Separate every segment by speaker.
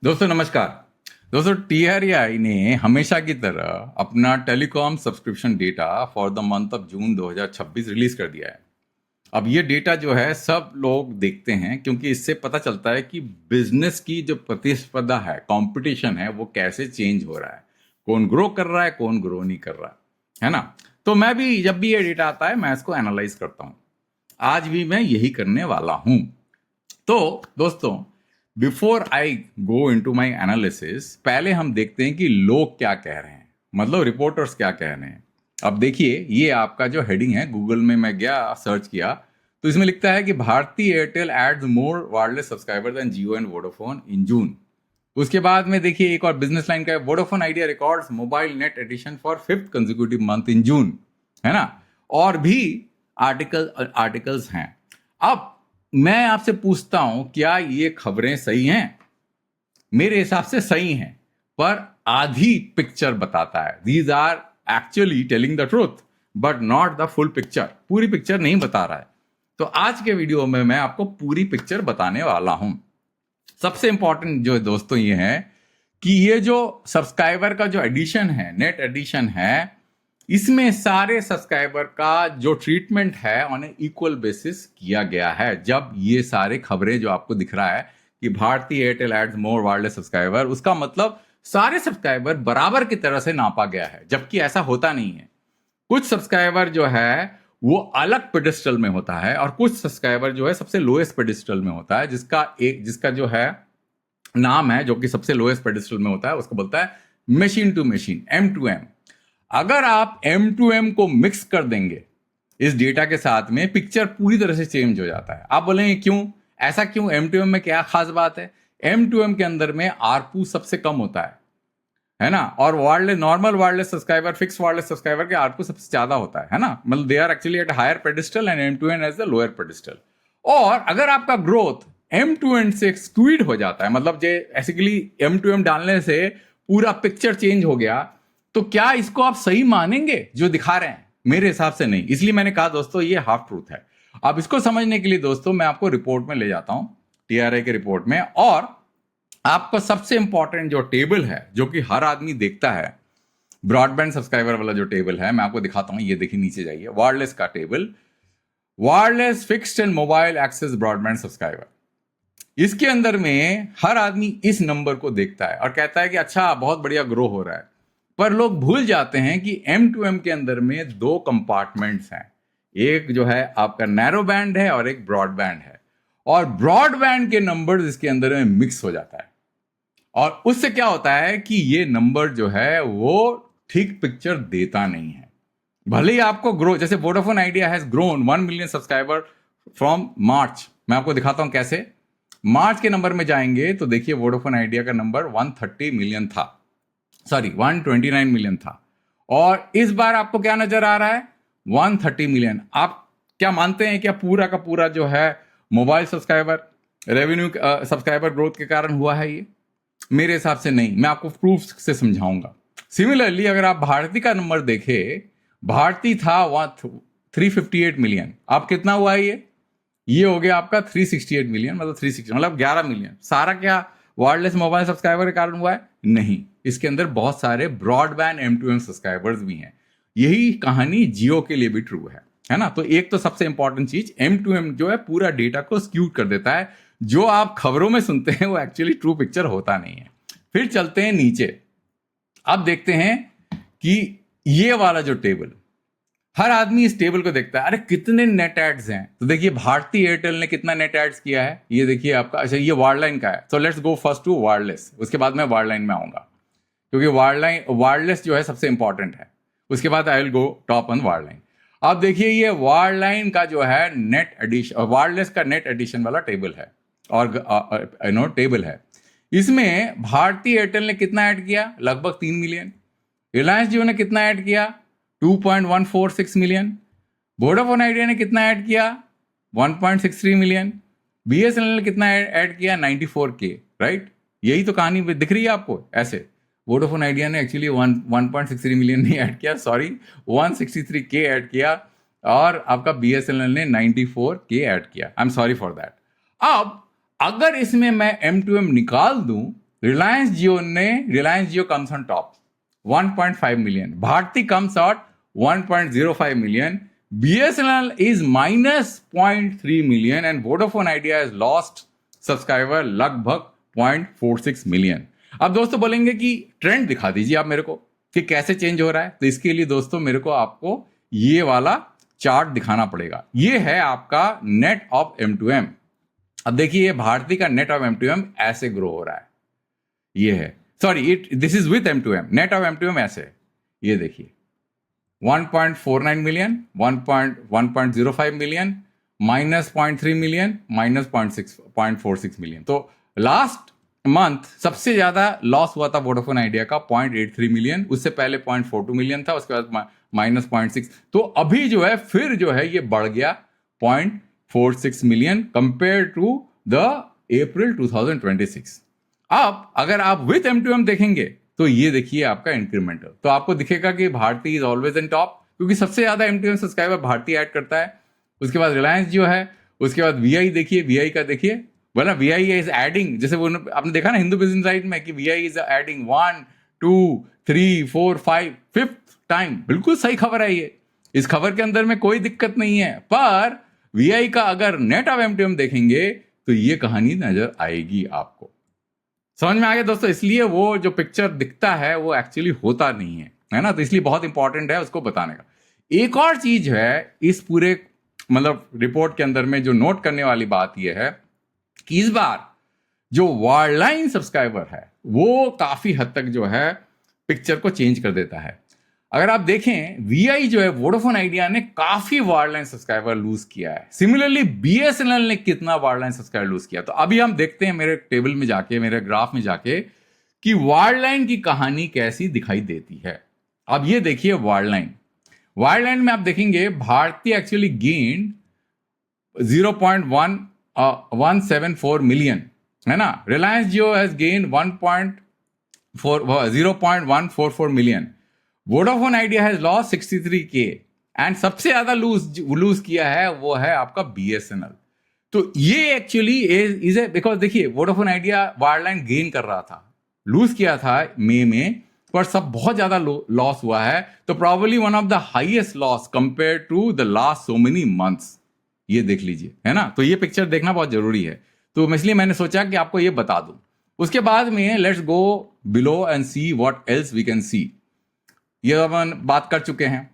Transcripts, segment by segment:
Speaker 1: दोस्तों नमस्कार। दोस्तों टीआरआई ने हमेशा की तरह अपना telecom subscription data for the month of June 2026 release कर दिया है। अब ये डेटा जो है सब लोग देखते हैं क्योंकि इससे पता चलता है कि बिजनेस की जो प्रतिस्पर्धा है, कंपटीशन है, वो कैसे चेंज हो रहा है, कौन ग्रो कर रहा है, कौन ग्रो नहीं कर रहा है ना। तो मैं भी जब भी ये डेटा आता है मैं इसको एनालाइज करता हूँ। आज भी मैं यही करने वाला हूँ। तो दोस्तों, before I go into my analysis, पहले हम देखते हैं कि लोग क्या कह रहे हैं, मतलब रिपोर्टर्स क्या कह रहे हैं। अब देखिए, ये आपका जो हेडिंग है, गूगल में मैं गया, सर्च किया, तो इसमें लिखता है कि Bharti Airtel adds more wireless subscriber then Jio and Vodafone in June. उसके बाद में देखिए एक और बिजनेस लाइन का है, Vodafone Idea records mobile net addition for 5th consecutive month in June, है ना। और भी आर्टिकल्स हैं। अब मैं आपसे पूछता हूं, क्या ये खबरें सही हैं? मेरे हिसाब से सही हैं, पर आधी पिक्चर बताता है। These are actually telling the truth but not the full picture. पूरी पिक्चर नहीं बता रहा है। तो आज के वीडियो में मैं आपको पूरी पिक्चर बताने वाला हूं। सबसे इंपॉर्टेंट जो दोस्तों ये है कि ये जो सब्सक्राइबर का जो एडिशन है, नेट एडिशन है, इसमें सारे सब्सक्राइबर का जो ट्रीटमेंट है ऑन ए इक्वल बेसिस किया गया है। जब ये सारे खबरें जो आपको दिख रहा है कि Bharti Airtel adds more wireless subscriber, उसका मतलब सारे सब्सक्राइबर बराबर की तरह से नापा गया है, जबकि ऐसा होता नहीं है। कुछ सब्सक्राइबर जो है वो अलग पेडिस्टल में होता है और कुछ सब्सक्राइबर जो है सबसे लोएस्ट पेडिस्टल में होता है, जिसका जो है नाम है, जो कि सबसे लोएस्ट पेडिस्टल में होता है, उसको बोलता है मशीन टू मशीन, M2M। अगर आप M2M को मिक्स कर देंगे इस डेटा के साथ में, पिक्चर पूरी तरह से चेंज हो जाता है। आप बोलेंगे क्यों, ऐसा क्यों, M2M में क्या खास बात है? M2M के अंदर में आरपू सबसे कम होता है ना। और wireless, normal wireless subscriber, fix wireless subscriber के आरपू सबसे ज्यादा होता है ना। मतलब they are actually at higher pedestal and M2M as the lower pedestal. और अगर आपका ग्रोथ M2M से स्क्वीड हो जाता है, मतलब जे बेसिकली M2M डालने से पूरा पिक्चर चेंज हो गया, तो क्या इसको आप सही मानेंगे जो दिखा रहे हैं? मेरे हिसाब से नहीं। इसलिए मैंने कहा दोस्तों ये हाफ ट्रूथ है। अब इसको समझने के लिए दोस्तों मैं आपको रिपोर्ट में ले जाता हूं, टीआरआई के रिपोर्ट में। और आपको सबसे इंपॉर्टेंट जो टेबल है, जो कि हर आदमी देखता है, ब्रॉडबैंड सब्सक्राइबर वाला जो टेबल है, मैं आपको दिखाता हूं। ये देखिए, नीचे जाइए, वायरलेस का table, wireless fixed and mobile access broadband subscriber. इसके अंदर में हर आदमी इस नंबर को देखता है और कहता है कि अच्छा, बहुत बढ़िया ग्रो हो रहा है। पर लोग भूल जाते हैं कि M2M के अंदर में दो कंपार्टमेंट्स हैं। एक जो है आपका नैरो बैंड है और एक ब्रॉडबैंड है। और ब्रॉडबैंड के नंबर्स इसके अंदर में मिक्स हो जाता है और उससे क्या होता है कि ये नंबर जो है वो ठीक पिक्चर देता नहीं है। भले ही आपको ग्रो, जैसे Vodafone Idea has grown 1 million subscriber from March. मैं आपको दिखाता हूं कैसे। मार्च के नंबर में जाएंगे तो देखिए, वोडाफोन आइडिया का नंबर 130 मिलियन था, सॉरी 129 मिलियन था। और इस बार आपको क्या नजर आ रहा है? 130 मिलियन। आप क्या मानते हैं, क्या पूरा का पूरा जो है mobile subscriber revenue subscriber growth के कारण हुआ है ये? मेरे हिसाब से नहीं। मैं आपको प्रूफ से समझाऊंगा। सिमिलरली अगर आप भारती का नंबर देखें, भारती था 358 मिलियन। अब कितना हुआ है ये हो गया आपका 368 मिलियन, मतलब 360, मतलब 11 मिलियन। सारा क्या वायरलेस मोबाइल सब्सक्राइबर के कारण हुआ है? नहीं, इसके अंदर बहुत सारे ब्रॉडबैंड M2M सब्सक्राइबर्स भी हैं। यही कहानी जियो के लिए भी ट्रू है ना। तो एक तो सबसे इंपॉर्टेंट चीज, M2M जो है पूरा डेटा को स्क्यू कर देता है। जो आप खबरों में सुनते हैं वो एक्चुअली ट्रू पिक्चर होता नहीं है। फिर चलते हैं नीचे। अब देखते हैं कि ये वाला जो टेबल, हर आदमी इस टेबल को देखता है, अरे कितने नेट एड्स हैं। तो देखिए भारती एयरटेल ने कितना नेट एड्स किया है, ये देखिए आपका। अच्छा, ये वायरलाइन का है। So let's go first to wireless, उसके बाद मैं वायरलाइन में आऊंगा, क्योंकि वायरलेस जो है सबसे इंपॉर्टेंट है। उसके बाद I will go top on wireline. अब देखिए, ये वायरलाइन का जो है नेट एडिशन, वायरलेस का नेट एडिशन वाला टेबल है, और टेबल है। इसमें भारती एयरटेल ने कितना ऐड किया? लगभग 3 मिलियन। रिलायंस जियो ने कितना ऐड किया? 2.146 मिलियन। वोडाफोन आइडिया ने कितना ऐड किया? 1.63 मिलियन। BSNL ने कितना ऐड किया? 94K। राइट, यही तो कहानी दिख रही है आपको ऐसे। वोडाफोन आइडिया ने एक्चुअली 1.63 मिलियन नहीं ऐड किया, सॉरी 163K ऐड किया। और आपका BSNL ने 94K ऐड किया। I am sorry for that. अब अगर इसमें मैं M2M निकाल दूं Reliance Jio comes on top 1.5 million, Bharti comes out 1.05 million, BSNL is minus 0.3 million and Vodafone Idea has lost subscriber लगभग 0.46 मिलियन। अब दोस्तों बोलेंगे कि ट्रेंड दिखा दीजिए आप मेरे को कि कैसे चेंज हो रहा है। तो इसके लिए दोस्तों मेरे को आपको ये वाला चार्ट दिखाना पड़ेगा। ये है आपका नेट ऑफ M2M। अब देखिए भारती का नेट ऑफ M2M ऐसे ग्रो हो रहा है, ये है, sorry this is with M2M, net of M2M ऐसे, ये देखिए 1.49 million, 1.05 million, minus 0.3 million, minus 0.46 million. तो लास्ट मंथ सबसे ज्यादा लॉस हुआ था वोडाफोन आइडिया का 0.83 मिलियन, उससे पहले 0.42 मिलियन था, उसके बाद माइनस 0.6। तो अभी जो है फिर जो है ये बढ़ गया 0.46 million compare to the April 2026। अब अगर आप विथ M2M देखेंगे तो ये देखिए आपका इंक्रीमेंटल, तो आपको दिखेगा कि Bharti is always in top, क्योंकि सबसे ज्यादा M2M सब्सक्राइबर भारती ऐड करता है। उसके बाद रिलायंस जो है, उसके बाद VI देखिए, VI का देखिए, बोला VI इज एडिंग, जैसे वो आपने देखा ना हिंदू बिजनेस साइट में कि VI is adding 1 2 3 4 5 5th time. बिल्कुल सही खबर है ये, इस खबर के अंदर में कोई दिक्कत नहीं है। पर VI का अगर नेट ऑफ M2M देखेंगे तो ये कहानी नजर आएगी आपको। समझ में आ गया दोस्तों? इसलिए वो जो पिक्चर दिखता है वो एक्चुअली होता नहीं है ना, तो इसलिए बहुत इंपॉर्टेंट है उसको बताने का। एक और चीज है इस पूरे मतलब रिपोर्ट के अंदर में जो नोट करने वाली बात यह है कि इस बार जो वार्डलाइन सब्सक्राइबर है वो काफी हद तक जो है पिक्चर को चेंज कर देता है। अगर आप देखें VI जो है वोडाफोन आइडिया ने काफी वार्डलाइन सब्सक्राइबर लूज किया है। सिमिलरली BSNL ने कितना वार्डलाइन सब्सक्राइबर लूज किया। तो अभी हम देखते हैं मेरे टेबल में जाके, मेरे ग्राफ में जाके कि वार्डलाइन की कहानी कैसी दिखाई देती है। अब ये देखिए वार्डलाइन में आप देखेंगे भारती एक्चुअली गेन्ड 0.174 मिलियन, है ना। Reliance Jio has gain 0.144 million. Vodafone Idea has loss 63K and सबसे ज्यादा लूज किया है वो है आपका BSNL। तो ये एक्चुअली इज ए बिकॉज देखिए वोडाफोन आइडिया वार्डलाइन गेन कर रहा था, लूज किया था मई में, पर सब बहुत ज्यादा लॉस हुआ है। तो probably one of the highest loss compare to the last so many months, ये देख लीजिए, है ना। तो ये पिक्चर देखना बहुत जरूरी है, तो इसलिए मैंने सोचा कि आपको ये बता दूं। उसके बाद में let's go below and see what else we can see. ये अपन बात कर चुके हैं।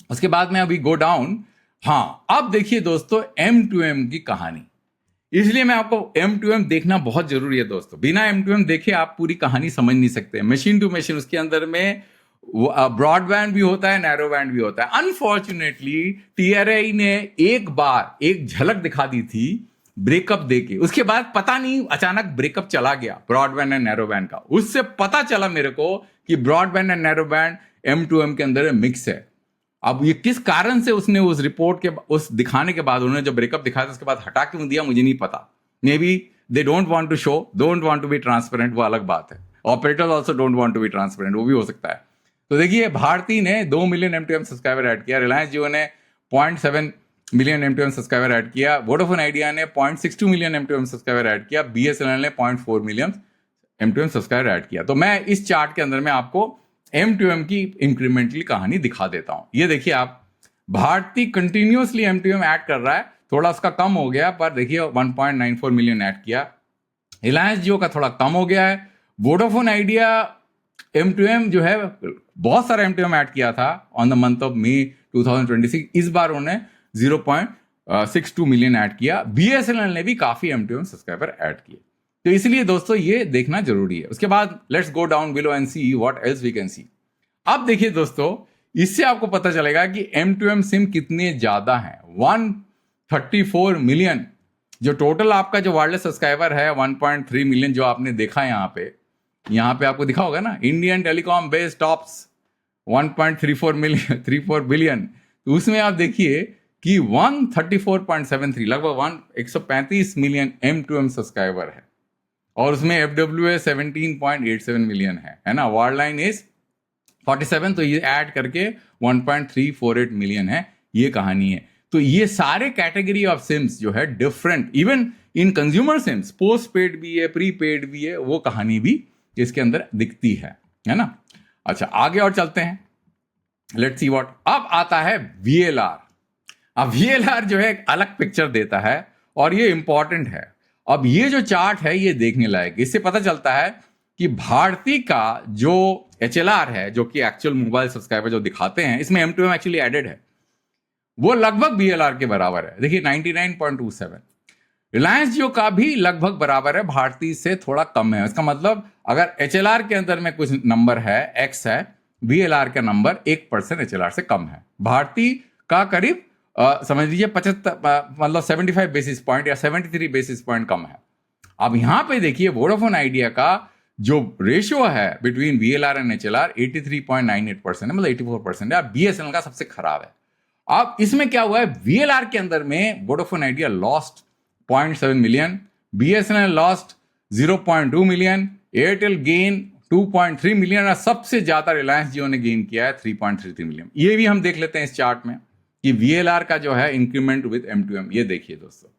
Speaker 1: उसके बाद में अभी गो डाउन। हाँ, अब देखिए दोस्तों M2M की कहानी, इसलिए मैं आपको M2M देखना बहुत जरूरी है दोस्तों। बिना M2M देखे आप पूरी कहानी समझ नहीं सकते। मशीन टू मशीन, उसके अंदर में ब्रॉडबैंड भी होता है, नैरो बैंड भी होता है। अनफॉर्चुनेटली TRAI ने एक बार एक झलक दिखा दी थी ब्रेकअप देके, उसके बाद पता नहीं अचानक ब्रेकअप चला गया ब्रॉडबैंड एंड नैरो बैंड का। उससे पता चला मेरे को कि broadband and narrow band M2M के अंदर मिक्स है। अब ये किस कारण से उसने उस रिपोर्ट के उस दिखाने के बाद उन्होंने जब ब्रेकअप दिखाया उसके बाद हटा क्यों दिया मुझे नहीं पता। Maybe they don't want to show, don't want to be transparent, वो अलग बात है। Operators also don't want to be transparent, वो भी हो सकता है। तो देखिए भारती ने 2 मिलियन M2M सब्सक्राइबर ऐड किया, रिलायंस जियो ने 0.7 मिलियन M2M सब्सक्राइबर ऐड किया, वोडाफोन आइडिया ने 0.62 मिलियन M2M सब्सक्राइबर ऐड किया, BSNL ने 0.4 मिलियन M2M सब्सक्राइबर ऐड किया। तो मैं इस चार्ट के अंदर में आपको M2M की इंक्रीमेंटली कहानी दिखा देता हूं। ये देखिए आप, भारती कंटिन्यूअसली M2M ऐड कर रहा है, थोड़ा उसका कम हो गया, पर देखिए 1.94 मिलियन ऐड किया। रिलायंस जियो का थोड़ा कम हो गया है। वोडाफोन आइडिया M2M जो है बहुत सारा M2M ऐड किया था on the month of May 2026, इस बार उन्होंने 0.62 मिलियन ऐड किया। BSNL ने भी काफी M2M सब्सक्राइबर ऐड किए। तो इसलिए दोस्तों ये देखना जरूरी है। उसके बाद let's go down below and see what else we can see. अब देखिए दोस्तों, इससे आपको पता चलेगा कि M2M सिम कितने ज्यादा हैं। 134 मिलियन जो टोटल आपका जो वायरलेस सब्सक्राइबर है, 1.3 मिलियन जो आपने देखा यहाँ पे आपको दिखा होगा ना, Indian telecom base tops 1.34 billion. तो उसमें आप देखिए कि 134.73 लगभग 135 मिलियन M2M सब्सक्राइबर है, और उसमें FWA 17.87 मिलियन है ना। वार्डलाइन इज 47, तो ये ऐड करके 1.348 मिलियन है। ये कहानी है। तो ये सारे कैटेगरी ऑफ सिम्स जो है different, even in consumer sims post paid भी है, प्री पेड भी है, वो कहानी भी इसके अंदर दिखती है ना। अच्छा, आगे और चलते हैं, लेट्स सी व्हाट। अब आता है VLR। अब VLR जो है एक अलग पिक्चर देता है और ये इंपॉर्टेंट है। अब ये जो चार्ट है ये देखने लायक, इससे पता चलता है कि भारती का जो HLR है, जो कि एक्चुअल मोबाइल सब्सक्राइबर जो दिखाते हैं, इसमें M2M एक्चुअली एडेड है, वो लगभग VLR के बराबर है। देखिए 99.27। रिलायंस जियो का भी लगभग बराबर है, भारती से थोड़ा कम है। इसका मतलब अगर HLR के अंदर में कुछ नंबर है, X है, VLR का नंबर 1% HLR से कम है। भारती का करीब समझ लीजिए 75 मतलब 75 बेसिस पॉइंट या 73 बेसिस पॉइंट कम है। अब यहां पे देखिए वोडाफोन आइडिया का जो रेशियो है बिटवीन VLR एंड HLR 83.98% है, मतलब 84% है। BSNL का सबसे खराब है। अब इसमें क्या हुआ है, VLR के अंदर में Vodafone idea lost 0.7 million, BSNL lost 0.2 million, Airtel gain 2.3 million और सबसे ज्यादा रिलायंस जियो ने गेन किया है 3.33 मिलियन। ये भी हम देख लेते हैं इस चार्ट में कि VLR का जो है इंक्रीमेंट विद M2M। ये देखिए दोस्तों,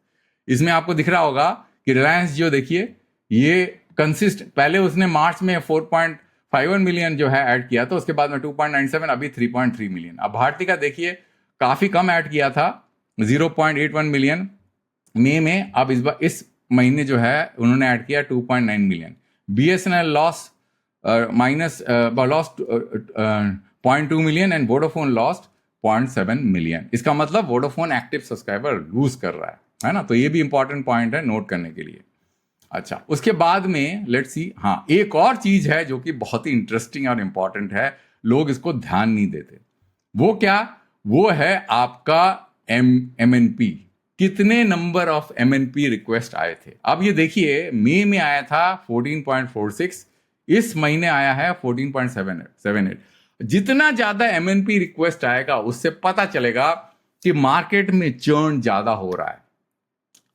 Speaker 1: इसमें आपको दिख रहा होगा कि रिलायंस जियो देखिए ये पहले उसने मार्च में 4.51 मिलियन जो है ऐड किया था, उसके बाद में 2.97, अभी 3.3 मिलियन। अब भारती का देखिए काफी कम ऐड किया था 0.81 मिलियन मई में, अब इस महीने जो है उन्होंने ऐड किया 2.9 million. BSNL loss lost 0.2 million and Vodafone lost 0.7 million. इसका मतलब वोडाफोन एक्टिव सब्सक्राइबर लूज कर रहा है ना। तो ये भी इंपॉर्टेंट पॉइंट है नोट करने के लिए। अच्छा, उसके बाद में लेट्स सी, हाँ एक और चीज है जो कि बहुत ही इंटरेस्टिंग और इंपॉर्टेंट है, लोग इसको ध्यान नहीं देते। वो क्या, वो है आपका MNP। कितने नंबर ऑफ MNP रिक्वेस्ट आए थे। अब ये देखिए मई में आया था 14.46, इस महीने आया है 14.78। जितना ज्यादा MNP रिक्वेस्ट आएगा उससे पता चलेगा कि मार्केट में चर्न ज्यादा हो रहा है।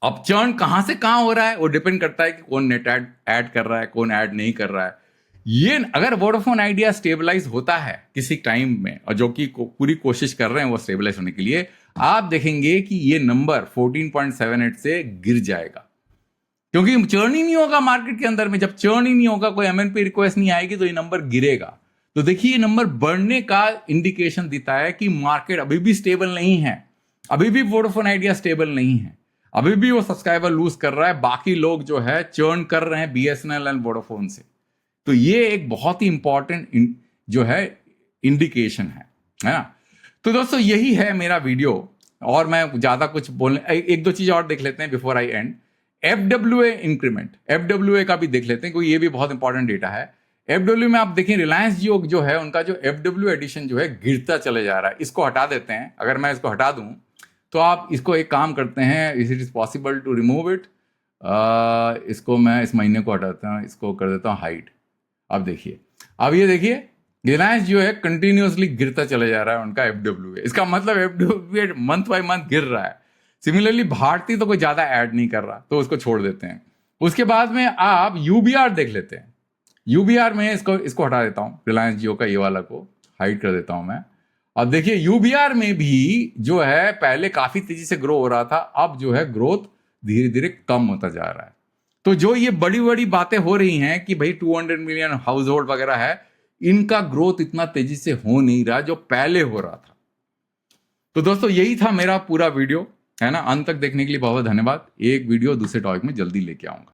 Speaker 1: अब चर्न कहां से कहां हो रहा है वो डिपेंड करता है कि कौन नेट ऐड कर रहा है, कौन ऐड नहीं कर रहा है। ये अगर वोडाफोन आइडिया स्टेबलाइज होता है किसी टाइम में, और जो कि पूरी कोशिश कर रहे हैं वो स्टेबलाइज होने के लिए, आप देखेंगे कि ये नंबर 14.78 से गिर जाएगा, क्योंकि चर्न ही नहीं होगा मार्केट के अंदर में। जब चर्न ही नहीं होगा, कोई MNP रिक्वेस्ट नहीं आएगी, तो ये नंबर गिरेगा। तो देखिए ये नंबर बढ़ने का इंडिकेशन देता है कि मार्केट अभी भी स्टेबल नहीं है, अभी भी वोडाफोन आइडिया स्टेबल नहीं है, अभी भी वो सब्सक्राइबर लूज कर रहा है। बाकी लोग जो है चर्न कर रहे हैं BSNL एंड वोडाफोन से। तो ये एक बहुत ही इंपॉर्टेंट जो है इंडिकेशन है ना। तो दोस्तों यही है मेरा वीडियो, और मैं ज्यादा कुछ बोलने, एक दो चीज और देख लेते हैं before I and. FWA increment, FWA का भी देख लेते हैं, क्योंकि ये भी बहुत इंपॉर्टेंट डेटा है। FWA में आप देखें रिलायंस जियो जो है उनका जो FWA एडिशन जो है गिरता चले जा रहा है। इसको हटा देते हैं, अगर मैं इसको हटा दूं तो आप इसको एक काम करते हैं, is it is possible to remove it. इसको मैं इस महीने को हटाता हूँ, इसको कर देता हूँ हाइड। अब देखिए, अब ये देखिए रिलायंस जो है कंटिन्यूअसली गिरता चले जा रहा है उनका FWA। इसका मतलब FWA मंथ बाय मंथ गिर रहा है। सिमिलरली भारती तो कोई ज्यादा ऐड नहीं कर रहा, तो उसको छोड़ देते हैं। उसके बाद में आप UBR देख लेते हैं। UBR में इसको हटा देता हूं, रिलायंस जियो का ये वाला को हाइड कर देता हूं मैं। अब देखिए UBR में भी जो है पहले काफी तेजी से ग्रो हो रहा था, अब जो है ग्रोथ धीरे धीरे कम होता जा रहा है। तो जो ये बड़ी बड़ी बातें हो रही हैं कि भाई 200 मिलियन हाउस होल्ड वगैरह है, इनका ग्रोथ इतना तेजी से हो नहीं रहा जो पहले हो रहा था। तो दोस्तों यही था मेरा पूरा वीडियो, है ना। अंत तक देखने के लिए बहुत बहुत धन्यवाद। एक वीडियो दूसरे टॉपिक में जल्दी लेके आऊंगा।